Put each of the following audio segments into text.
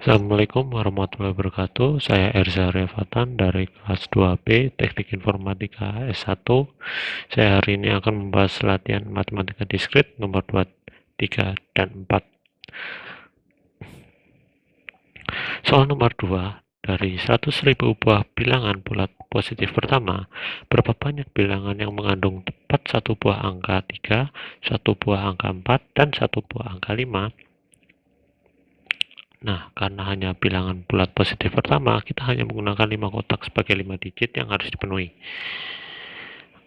Assalamualaikum warahmatullahi wabarakatuh. Saya Erza Refatan dari kelas 2B Teknik Informatika S1. Saya hari ini akan membahas latihan matematika diskrit nomor 2, 3, dan 4. Soal nomor 2. Dari 100.000 buah bilangan bulat positif pertama, berapa banyak bilangan yang mengandung tepat satu buah angka 3, satu buah angka 4, dan satu buah angka 5? Nah, karena hanya bilangan bulat positif pertama, kita hanya menggunakan 5 kotak sebagai 5 digit yang harus dipenuhi.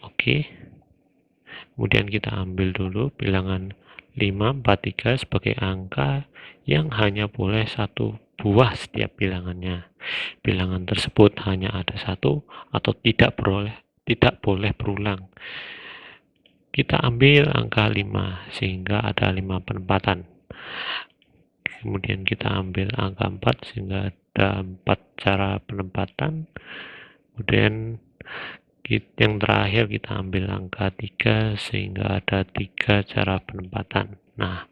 Oke, kemudian kita ambil dulu bilangan 5, 4, 3 sebagai angka yang hanya boleh satu buah setiap bilangannya. Bilangan tersebut hanya ada satu atau tidak boleh berulang. Kita ambil angka 5 sehingga ada 5 penempatan. Kemudian kita ambil angka 4 sehingga ada 4 cara penempatan. Kemudian yang terakhir kita ambil angka 3 sehingga ada 3 cara penempatan. Nah,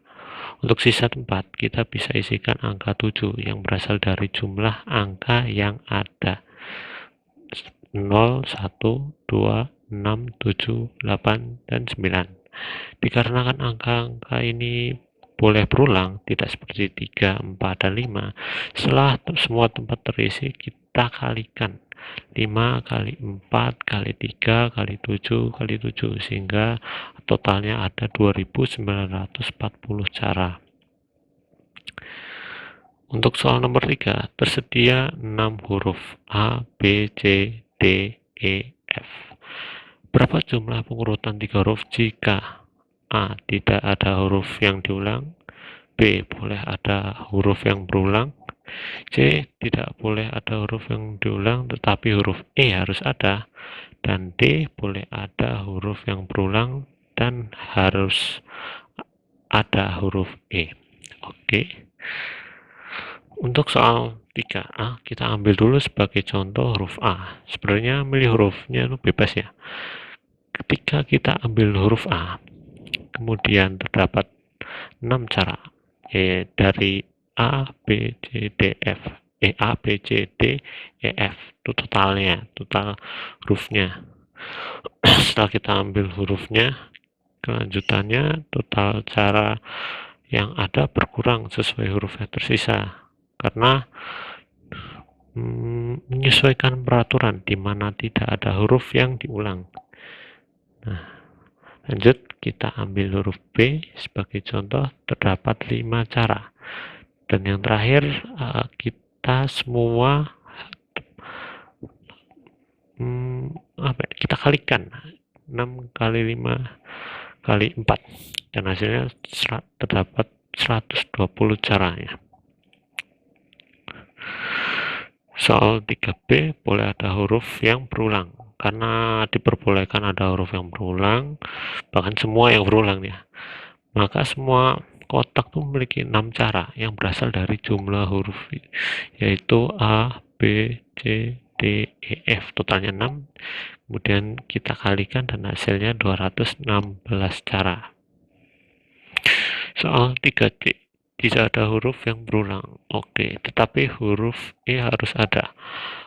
untuk sisa tempat kita bisa isikan angka 7 yang berasal dari jumlah angka yang ada. 0, 1, 2, 6, 7, 8, dan 9. Dikarenakan angka-angka ini boleh berulang, tidak seperti 3, 4, dan 5. Setelah semua tempat terisi, kita kalikan 5 kali 4 kali 3 kali 7 kali 7 sehingga totalnya ada 2940 cara. Untuk soal nomor 3, tersedia 6 huruf A, B, C, D, E, F. Berapa jumlah pengurutan 3 huruf jika A. Tidak ada huruf yang diulang, B. Boleh ada huruf yang berulang, C. Tidak boleh ada huruf yang diulang tetapi huruf E harus ada, dan D. Boleh ada huruf yang berulang dan harus ada huruf E. Oke. Untuk soal 3A, kita ambil dulu sebagai contoh huruf A. Sebenarnya milih hurufnya itu bebas ya. Ketika kita ambil huruf A, kemudian terdapat 6 cara dari A, B, C, D, F. A, B, C, D, E, F. Itu totalnya, total hurufnya. Setelah kita ambil hurufnya, kelanjutannya total cara yang ada berkurang sesuai huruf yang tersisa. Karena menyesuaikan peraturan di mana tidak ada huruf yang diulang. Nah, lanjut kita ambil huruf B sebagai contoh, terdapat 5 cara. Dan yang terakhir kita semua kita kalikan 6 kali 5 kali 4 dan hasilnya terdapat 120 caranya. Soal 3B boleh ada huruf yang berulang. Karena diperbolehkan ada huruf yang berulang, bahkan semua yang berulang ya. Maka semua kotak itu memiliki 6 cara yang berasal dari jumlah huruf, yaitu A, B, C, D, E, F. Totalnya 6. Kemudian kita kalikan dan hasilnya 216 cara. Soal 3C. Tidak ada huruf yang berulang. Oke, tetapi huruf E harus ada.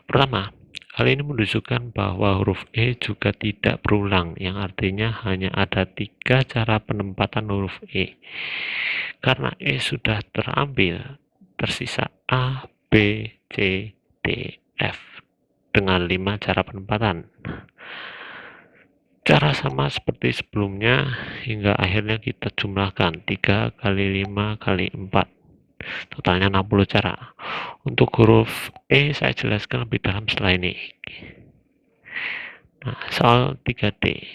Pertama, hal ini menunjukkan bahwa huruf E juga tidak berulang, yang artinya hanya ada 3 cara penempatan huruf E. Karena E sudah terambil, tersisa A, B, C, D, F dengan 5 cara penempatan. Cara sama seperti sebelumnya hingga akhirnya kita jumlahkan 3 kali 5 kali 4. Totalnya 60 cara. Untuk huruf E saya jelaskan lebih dalam setelah ini. Nah, soal 3D.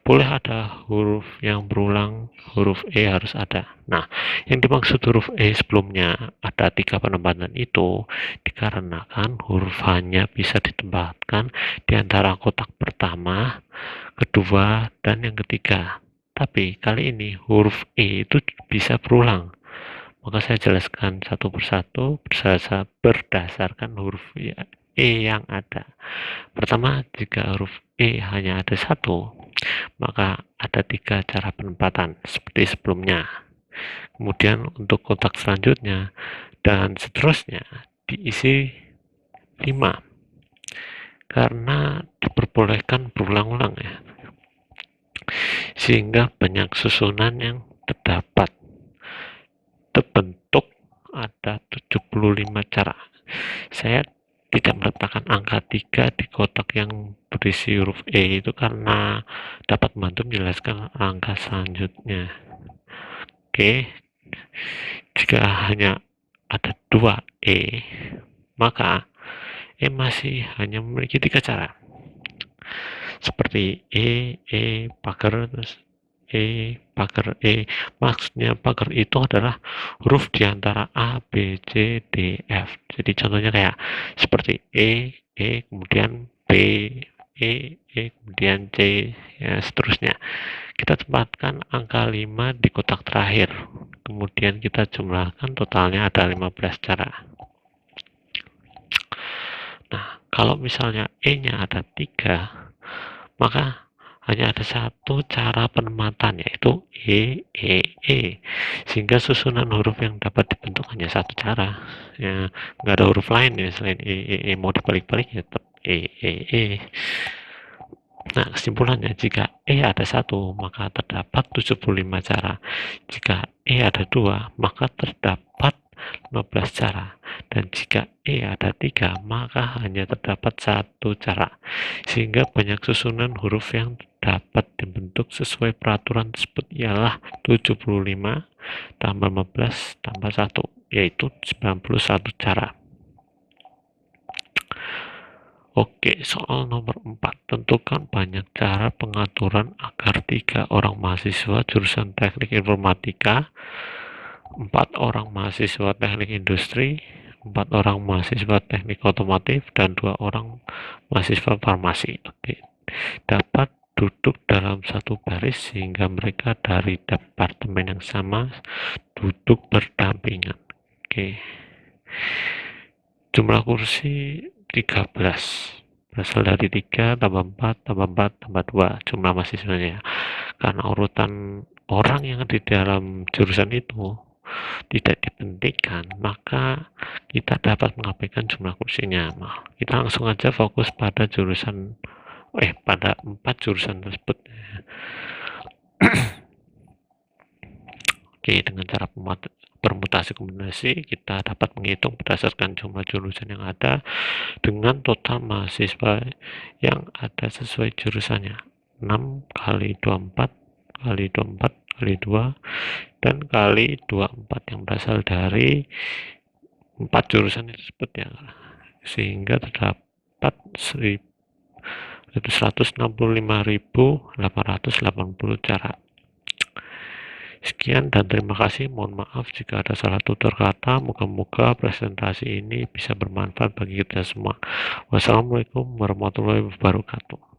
Boleh ada huruf yang berulang, huruf E harus ada. Nah, yang dimaksud huruf E sebelumnya ada 3 penempatan itu dikarenakan huruf hanya bisa ditempatkan di antara kotak pertama, kedua, dan yang ketiga. Tapi kali ini huruf E itu bisa berulang. Maka saya jelaskan satu persatu berdasarkan huruf E yang ada. Pertama, jika huruf E hanya ada satu, maka ada 3 cara penempatan seperti sebelumnya. Kemudian untuk kotak selanjutnya dan seterusnya diisi 5 karena diperbolehkan berulang-ulang ya, sehingga banyak susunan yang terbentuk ada 75 cara. Saya tidak meletakkan angka 3 di kotak yang berisi huruf E itu karena dapat membantu menjelaskan angka selanjutnya. Oke, jika hanya ada 2 E, maka E masih hanya memiliki 3 cara. Seperti pagar, terus pagar E. Maksudnya pagar itu adalah huruf di antara A, B, C, D, F. Jadi contohnya kayak seperti kemudian B, kemudian C, ya seterusnya. Kita tempatkan angka 5 di kotak terakhir. Kemudian kita jumlahkan, totalnya ada 15 cara. Nah, kalau misalnya E-nya ada 3, maka hanya ada satu cara penempatan, yaitu sehingga susunan huruf yang dapat dibentuk hanya satu cara ya, nggak ada huruf lain ya selain mau dibalik-balik ya tetap Nah, kesimpulannya, jika ada satu, maka terdapat 75 cara. Jika ada dua, maka terdapat 15 cara. Dan jika ada 3, maka hanya terdapat satu cara. Sehingga banyak susunan huruf yang dapat dibentuk sesuai peraturan tersebut ialah 75 tambah 15 tambah 1, yaitu 91 cara. Oke, soal nomor 4. Tentukan banyak cara pengaturan agar 3 orang mahasiswa jurusan teknik informatika, 4 orang mahasiswa teknik industri, 4 orang mahasiswa teknik otomotif, dan 2 orang mahasiswa farmasi. Oke, dapat duduk dalam satu baris sehingga mereka dari departemen yang sama duduk berdampingan. Oke. Jumlah kursi 13, berasal dari 3 tambah 4 tambah 4 tambah 2 jumlah mahasiswanya. Karena urutan orang yang di dalam jurusan itu tidak dipentingkan, maka kita dapat mengabaikan jumlah kursinya. Nah, kita langsung aja fokus pada pada 4 jurusan tersebut. Oke, dengan cara permutasi kombinasi kita dapat menghitung berdasarkan jumlah jurusan yang ada dengan total mahasiswa yang ada sesuai jurusannya. 6 kali 24 kali 24 kali 2 dan kali 24 yang berasal dari 4 jurusan tersebut ya, sehingga terdapat 165.880 cara. Sekian dan terima kasih. Mohon maaf jika ada salah tutur kata. Moga-moga presentasi ini bisa bermanfaat bagi kita semua. Wassalamualaikum warahmatullahi wabarakatuh.